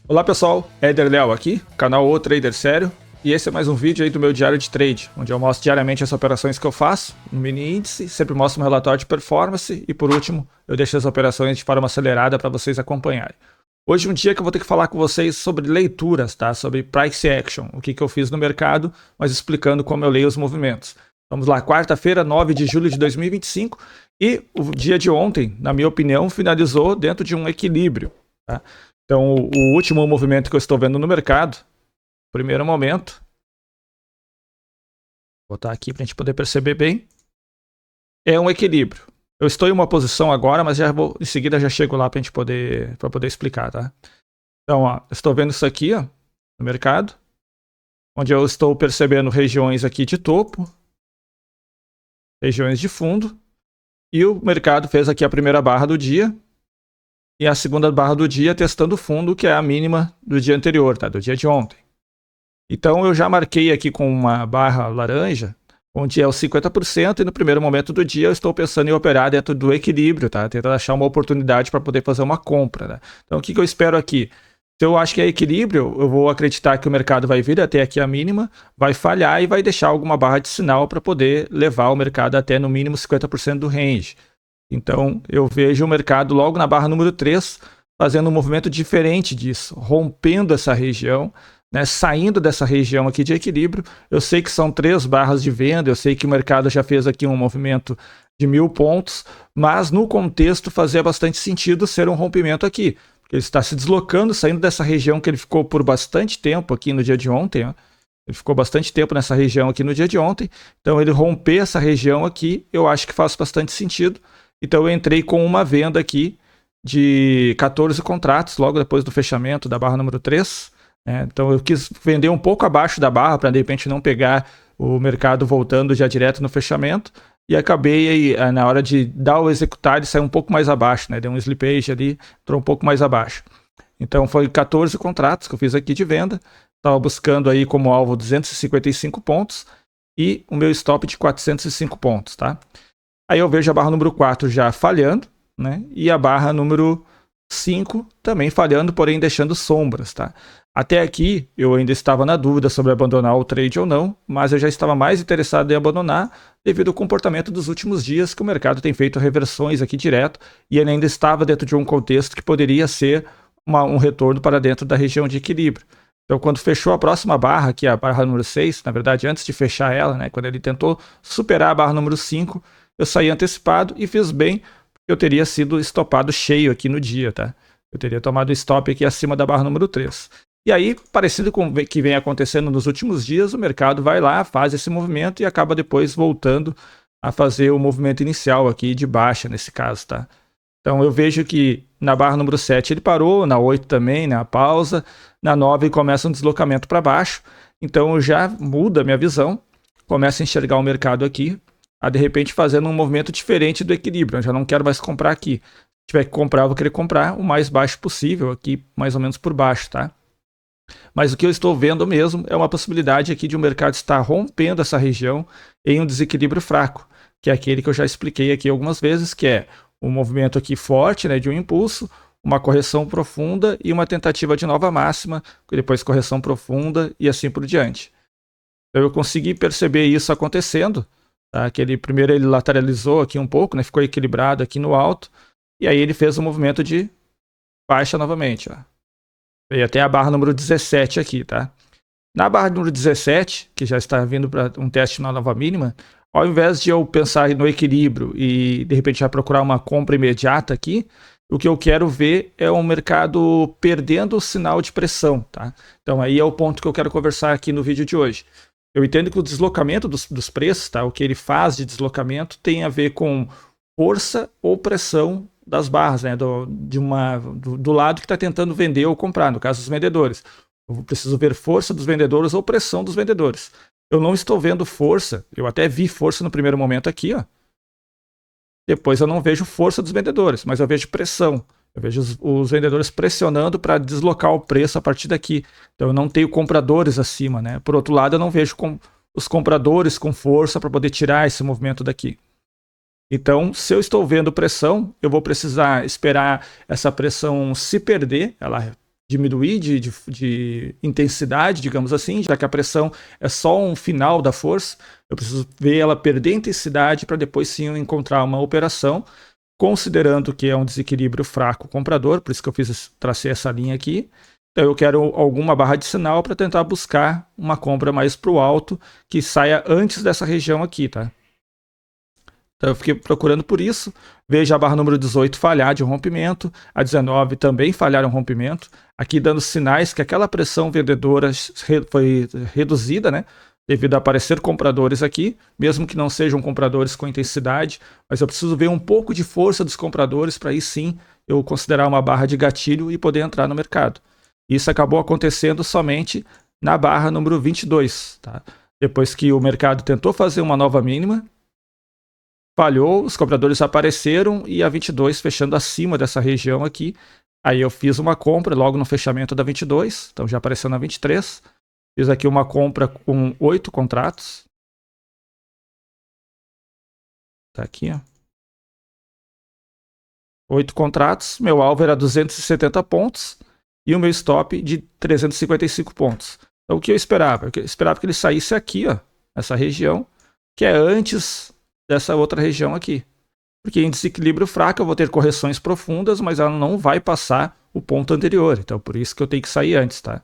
Olá pessoal, Éder Léo aqui, canal O Trader Sério, e esse é mais um vídeo aí do meu diário de trade, onde eu mostro diariamente as operações que eu faço no mini índice, sempre mostro um relatório de performance e por último eu deixo as operações de forma acelerada para vocês acompanharem. Hoje é um dia que eu vou ter que falar com vocês sobre leituras, tá? Sobre price action, o que eu fiz no mercado, mas explicando como eu leio os movimentos. Vamos lá, quarta-feira, 9 de julho de 2025, e o dia de ontem, na minha opinião, finalizou dentro de um equilíbrio, tá? Então, o último movimento que eu estou vendo no mercado, primeiro momento, vou botar aqui para a gente poder perceber bem, é um equilíbrio. Eu estou em uma posição agora, mas já vou, em seguida já chego lá para a gente poder explicar, tá? Então, ó, estou vendo isso aqui, ó, no mercado, onde eu estou percebendo regiões aqui de topo, regiões de fundo, e o mercado fez aqui a primeira barra do dia, e a segunda barra do dia testando o fundo, que é a mínima do dia anterior, tá? Do dia de ontem. Então eu já marquei aqui com uma barra laranja, onde é os 50%, e no primeiro momento do dia eu estou pensando em operar dentro do equilíbrio, tá? Tentando achar uma oportunidade para poder fazer uma compra, né? Então o que eu espero aqui? Se eu acho que é equilíbrio, eu vou acreditar que o mercado vai vir até aqui a mínima, vai falhar e vai deixar alguma barra de sinal para poder levar o mercado até no mínimo 50% do range. Então eu vejo o mercado logo na barra número 3 fazendo um movimento diferente disso, rompendo essa região, né, saindo dessa região aqui de equilíbrio. Eu sei que são 3 barras de venda, eu sei que o mercado já fez aqui um movimento de 1000 pontos, mas no contexto fazia bastante sentido ser um rompimento aqui, porque ele está se deslocando, saindo dessa região que ele ficou por bastante tempo aqui no dia de ontem, ó. Ele ficou bastante tempo nessa região aqui no dia de ontem, então ele romper essa região aqui, eu acho que faz bastante sentido. Então eu entrei com uma venda aqui de 14 contratos, logo depois do fechamento da barra número 3. Então eu quis vender um pouco abaixo da barra para de repente não pegar o mercado voltando já direto no fechamento. E acabei aí, na hora de dar o executar, ele saiu um pouco mais abaixo, né? Deu um slippage ali, entrou um pouco mais abaixo. Então foi 14 contratos que eu fiz aqui de venda. Estava buscando aí como alvo 255 pontos e o meu stop de 405 pontos, tá? Aí eu vejo a barra número 4 já falhando, né? E a barra número 5 também falhando, porém deixando sombras, tá? Até aqui eu ainda estava na dúvida sobre abandonar o trade ou não, mas eu já estava mais interessado em abandonar devido ao comportamento dos últimos dias, que o mercado tem feito reversões aqui direto e ele ainda estava dentro de um contexto que poderia ser um retorno para dentro da região de equilíbrio. Então, quando fechou a próxima barra, que é a barra número 6, na verdade, antes de fechar ela, né, quando ele tentou superar a barra número 5, eu saí antecipado e fiz bem, porque eu teria sido estopado cheio aqui no dia, tá? Eu teria tomado stop aqui acima da barra número 3. E aí, parecido com o que vem acontecendo nos últimos dias, o mercado vai lá, faz esse movimento e acaba depois voltando a fazer o movimento inicial aqui de baixa, nesse caso, tá? Então eu vejo que na barra número 7 ele parou, na 8 também, na pausa, na 9 começa um deslocamento para baixo, então já muda a minha visão, começa a enxergar o mercado aqui, a de repente fazendo um movimento diferente do equilíbrio. Eu já não quero mais comprar aqui. Se tiver que comprar, eu vou querer comprar o mais baixo possível, aqui mais ou menos por baixo, tá? Mas o que eu estou vendo mesmo é uma possibilidade aqui de o mercado estar rompendo essa região em um desequilíbrio fraco, que é aquele que eu já expliquei aqui algumas vezes, que é um movimento aqui forte, né, de um impulso, uma correção profunda e uma tentativa de nova máxima, depois correção profunda e assim por diante. Então eu consegui perceber isso acontecendo. Tá? Que ele, primeiro ele lateralizou aqui um pouco, né? Ficou equilibrado aqui no alto, e aí ele fez um movimento de baixa novamente. Ó. Veio até a barra número 17 aqui, tá? Na barra número 17, que já está vindo para um teste na nova mínima, ao invés de eu pensar no equilíbrio e de repente já procurar uma compra imediata aqui, o que eu quero ver é um mercado perdendo o sinal de pressão, tá? Então aí é o ponto que eu quero conversar aqui no vídeo de hoje. Eu entendo que o deslocamento dos preços, tá? O que ele faz de deslocamento tem a ver com força ou pressão das barras, né? Do lado que está tentando vender ou comprar, no caso dos vendedores. Eu preciso ver força dos vendedores ou pressão dos vendedores. Eu não estou vendo força, eu até vi força no primeiro momento aqui, ó. Depois eu não vejo força dos vendedores, mas eu vejo pressão. Eu vejo os vendedores pressionando para deslocar o preço a partir daqui. Então eu não tenho compradores acima, né? Por outro lado, eu não vejo os compradores com força para poder tirar esse movimento daqui. Então, se eu estou vendo pressão, eu vou precisar esperar essa pressão se perder, ela diminuir de intensidade, digamos assim, já que a pressão é só um final da força. Eu preciso ver ela perder intensidade para depois sim eu encontrar uma operação, considerando que é um desequilíbrio fraco comprador, por isso que tracei essa linha aqui. Então eu quero alguma barra de sinal para tentar buscar uma compra mais para o alto, que saia antes dessa região aqui, tá? Então eu fiquei procurando por isso. Veja a barra número 18 falhar de rompimento, a 19 também falhar um rompimento, aqui dando sinais que aquela pressão vendedora foi reduzida, né? Devido a aparecer compradores aqui, mesmo que não sejam compradores com intensidade, mas eu preciso ver um pouco de força dos compradores para aí sim eu considerar uma barra de gatilho e poder entrar no mercado. Isso acabou acontecendo somente na barra número 22, tá? Depois que o mercado tentou fazer uma nova mínima, falhou, os compradores apareceram e a 22 fechando acima dessa região aqui. Aí eu fiz uma compra logo no fechamento da 22, então já apareceu na 23. Fiz aqui uma compra com 8 contratos. Tá aqui, ó. 8 contratos, meu alvo era 270 pontos e o meu stop de 355 pontos. Então o que eu esperava? Eu esperava que ele saísse aqui, ó, nessa região, que é antes dessa outra região aqui. Porque em desequilíbrio fraco eu vou ter correções profundas, mas ela não vai passar o ponto anterior. Então por isso que eu tenho que sair antes, tá?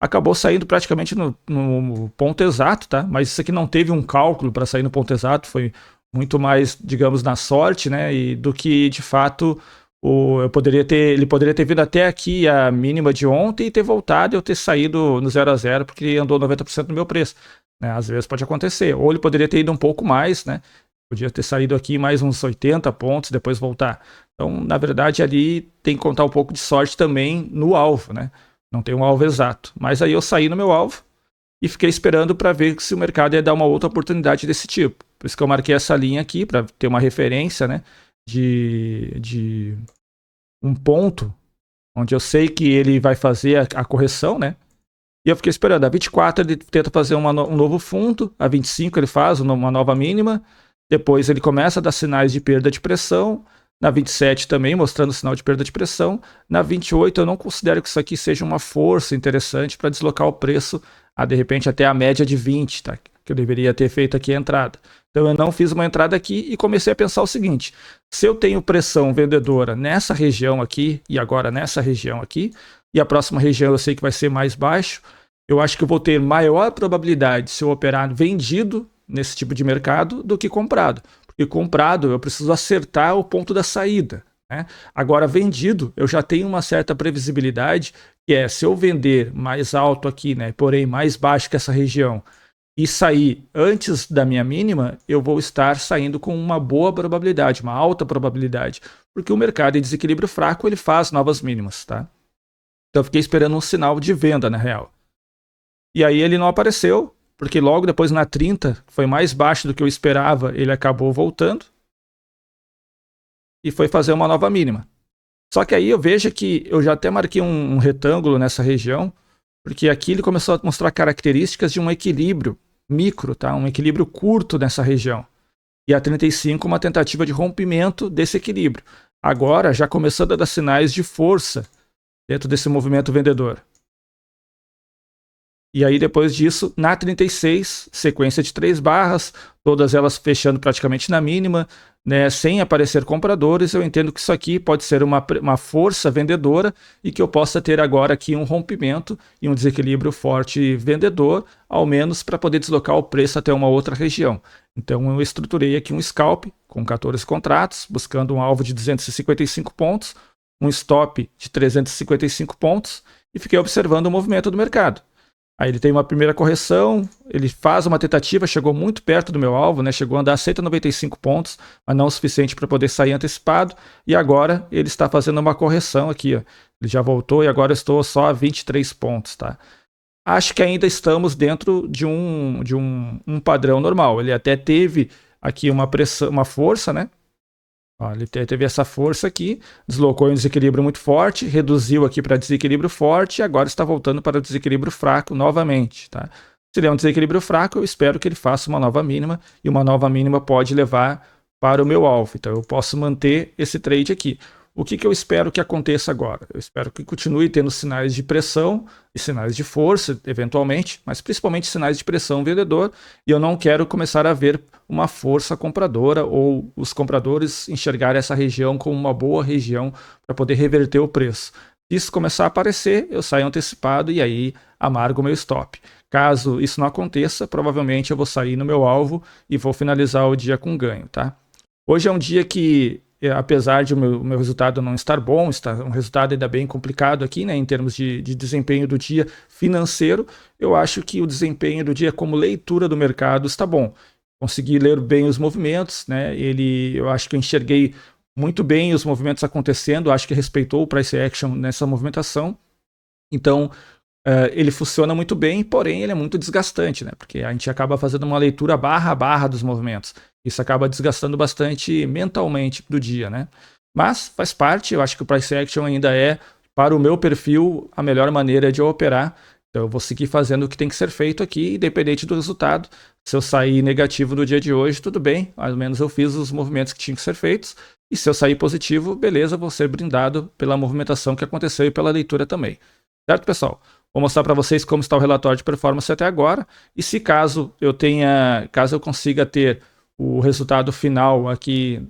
Acabou saindo praticamente no ponto exato, tá? Mas isso aqui não teve um cálculo para sair no ponto exato, foi muito mais, digamos, na sorte, né? E do que de fato ele poderia ter vindo até aqui a mínima de ontem e ter voltado e eu ter saído no 0 a 0 porque andou 90% do meu preço, né? Às vezes pode acontecer. Ou ele poderia ter ido um pouco mais, né? Podia ter saído aqui mais uns 80 pontos, depois voltar. Então, na verdade, ali tem que contar um pouco de sorte também no alvo, né? Não tem um alvo exato. Mas aí eu saí no meu alvo e fiquei esperando para ver se o mercado ia dar uma outra oportunidade desse tipo. Por isso que eu marquei essa linha aqui, para ter uma referência, né? De um ponto onde eu sei que ele vai fazer a correção, né? E eu fiquei esperando. A 24 ele tenta fazer um novo fundo, a 25 ele faz uma nova mínima, depois ele começa a dar sinais de perda de pressão, na 27 também mostrando sinal de perda de pressão, na 28 eu não considero que isso aqui seja uma força interessante para deslocar o preço a de repente até a média de 20, tá? Que eu deveria ter feito aqui a entrada. Então eu não fiz uma entrada aqui e comecei a pensar o seguinte: se eu tenho pressão vendedora nessa região aqui e agora nessa região aqui, e a próxima região eu sei que vai ser mais baixo, eu acho que eu vou ter maior probabilidade se eu operar vendido nesse tipo de mercado do que comprado. Porque comprado eu preciso acertar o ponto da saída, né? Agora vendido eu já tenho uma certa previsibilidade, que é se eu vender mais alto aqui, né, porém mais baixo que essa região, e sair antes da minha mínima, eu vou estar saindo com uma boa probabilidade, uma alta probabilidade, porque o mercado em desequilíbrio fraco ele faz novas mínimas, tá? Então eu fiquei esperando um sinal de venda na real. E aí ele não apareceu, porque logo depois na 30, foi mais baixo do que eu esperava, ele acabou voltando e foi fazer uma nova mínima. Só que aí eu vejo que eu já até marquei um retângulo nessa região, porque aqui ele começou a mostrar características de um equilíbrio micro, tá? Um equilíbrio curto nessa região. E a 35 uma tentativa de rompimento desse equilíbrio. Agora já começando a dar sinais de força dentro desse movimento vendedor. E aí depois disso, na 36, sequência de 3 barras, todas elas fechando praticamente na mínima, né, sem aparecer compradores, eu entendo que isso aqui pode ser uma força vendedora e que eu possa ter agora aqui um rompimento e um desequilíbrio forte vendedor, ao menos para poder deslocar o preço até uma outra região. Então eu estruturei aqui um scalp com 14 contratos, buscando um alvo de 255 pontos, um stop de 355 pontos e fiquei observando o movimento do mercado. Aí ele tem uma primeira correção, ele faz uma tentativa, chegou muito perto do meu alvo, né? Chegou a andar 195 pontos, mas não o suficiente para poder sair antecipado. E agora ele está fazendo uma correção aqui, ó. Ele já voltou e agora eu estou só a 23 pontos, tá? Acho que ainda estamos dentro de um padrão normal. Ele até teve aqui uma pressão, uma força, né? Ó, ele teve essa força aqui, deslocou em um desequilíbrio muito forte, reduziu aqui para desequilíbrio forte e agora está voltando para o desequilíbrio fraco novamente, tá? Se ele é um desequilíbrio fraco, eu espero que ele faça uma nova mínima e uma nova mínima pode levar para o meu alvo. Então eu posso manter esse trade aqui. o que eu espero que aconteça agora? Eu espero que continue tendo sinais de pressão e sinais de força, eventualmente, mas principalmente sinais de pressão vendedor, e eu não quero começar a ver uma força compradora ou os compradores enxergarem essa região como uma boa região para poder reverter o preço. Se isso começar a aparecer, eu saio antecipado e aí amargo o meu stop. Caso isso não aconteça, provavelmente eu vou sair no meu alvo e vou finalizar o dia com ganho, tá? Hoje é um dia que, apesar de o meu resultado não estar bom, está um resultado ainda bem complicado aqui, né, em termos de desempenho do dia financeiro, eu acho que o desempenho do dia como leitura do mercado está bom. Consegui ler bem os movimentos, né, eu acho que eu enxerguei muito bem os movimentos acontecendo, acho que respeitou o price action nessa movimentação. Então, ele funciona muito bem, porém ele é muito desgastante, né? Porque a gente acaba fazendo uma leitura barra a barra dos movimentos. Isso acaba desgastando bastante mentalmente do dia, né? Mas faz parte, eu acho que o price action ainda é, para o meu perfil, a melhor maneira de eu operar. Então eu vou seguir fazendo o que tem que ser feito aqui, independente do resultado. Se eu sair negativo no dia de hoje, tudo bem, mais ou menos eu fiz os movimentos que tinham que ser feitos. E se eu sair positivo, beleza, vou ser brindado pela movimentação que aconteceu e pela leitura também. Certo, pessoal? Vou mostrar para vocês como está o relatório de performance até agora. E se caso eu consiga ter o resultado final aqui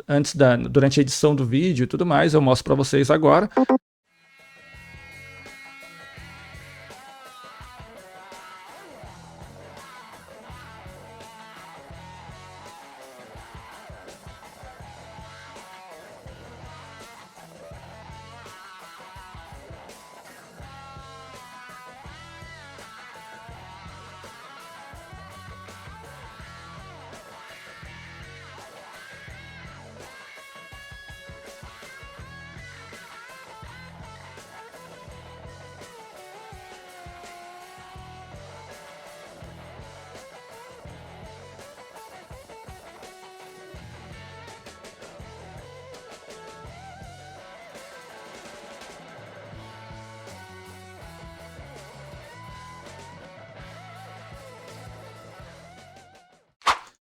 durante a edição do vídeo e tudo mais, eu mostro para vocês agora.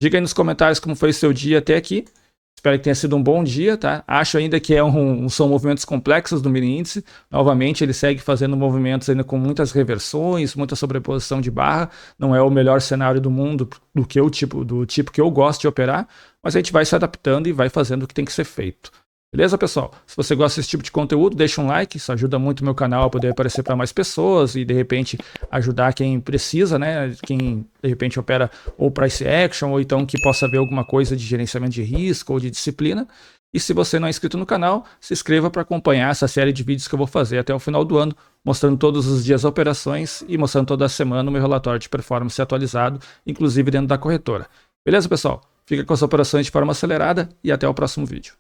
Diga aí nos comentários como foi o seu dia até aqui. Espero que tenha sido um bom dia, tá? Acho ainda que são movimentos complexos do mini índice. Novamente, ele segue fazendo movimentos ainda com muitas reversões, muita sobreposição de barra. Não é o melhor cenário do mundo do tipo que eu gosto de operar, mas a gente vai se adaptando e vai fazendo o que tem que ser feito. Beleza, pessoal? Se você gosta desse tipo de conteúdo, deixa um like, isso ajuda muito o meu canal a poder aparecer para mais pessoas e, de repente, ajudar quem precisa, né? Quem, de repente, opera ou price action ou então que possa ver alguma coisa de gerenciamento de risco ou de disciplina. E se você não é inscrito no canal, se inscreva para acompanhar essa série de vídeos que eu vou fazer até o final do ano, mostrando todos os dias operações e mostrando toda semana o meu relatório de performance atualizado, inclusive dentro da corretora. Beleza, pessoal? Fica com as operações de forma acelerada e até o próximo vídeo.